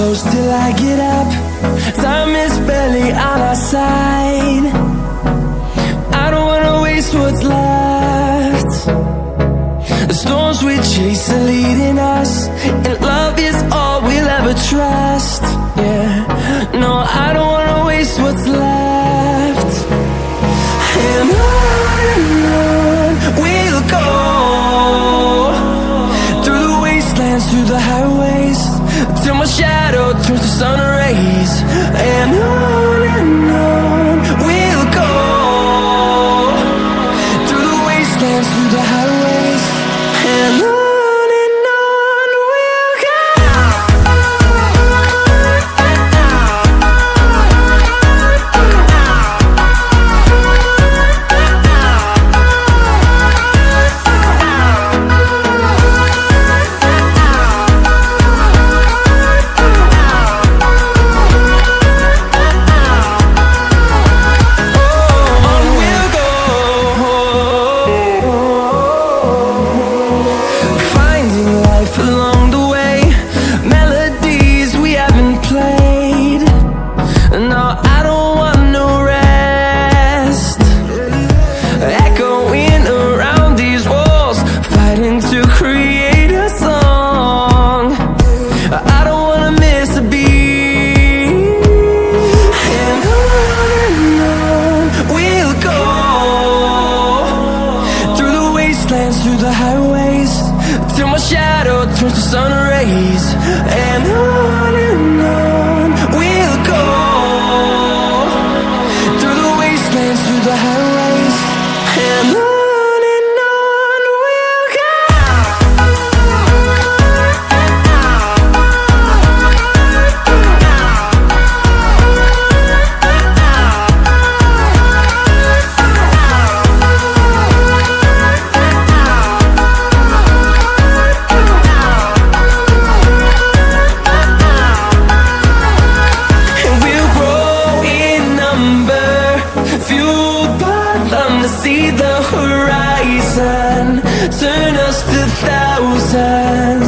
close till I get up. Time is barely on our side. I don't wanna waste what's left. The storms we chase are leading us, and love is all we'll ever trust. Yeah, no, I don't wanna waste what's left. And on we'll go, through the wastelands, through the highways, till my shadow turns to sun rays. And on we'll go, through the wastelands, through the highways, and on. Along the way, melodies we haven't played. No, I don't want no rest. Echoing around these walls, fighting to create a song. I don't wanna miss a beat. And on we'll go, through the wastelands, through the highways, till my shadow turns to sun rays. And on we'll go, through the wastelands, through the highways, and on we'll go. Fueled by them to see the horizon, turn us to thousands.